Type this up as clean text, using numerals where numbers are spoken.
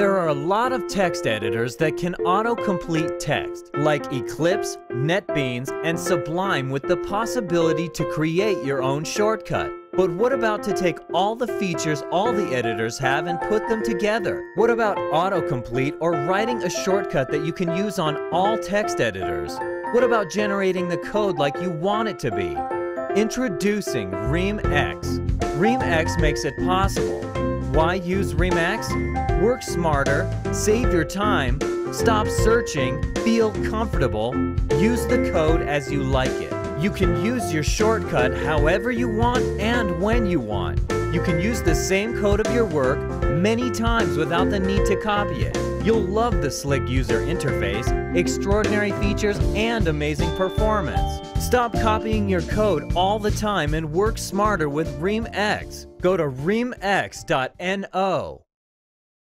There are a lot of text editors that can auto-complete text, like Eclipse, NetBeans, and Sublime, with the possibility to create your own shortcut. But what about to take all the features all the editors have and put them together? What about autocomplete or writing a shortcut that you can use on all text editors? What about generating the code like you want it to be? Introducing ReamX. ReamX makes it possible. Why use ReamX? Work smarter, save your time, stop searching, feel comfortable, use the code as you like it. You can use your shortcut however you want and when you want. You can use the same code of your work many times without the need to copy it. You'll love the slick user interface, extraordinary features, and amazing performance. Stop copying your code all the time and work smarter with ReamX. Go to reamx.no.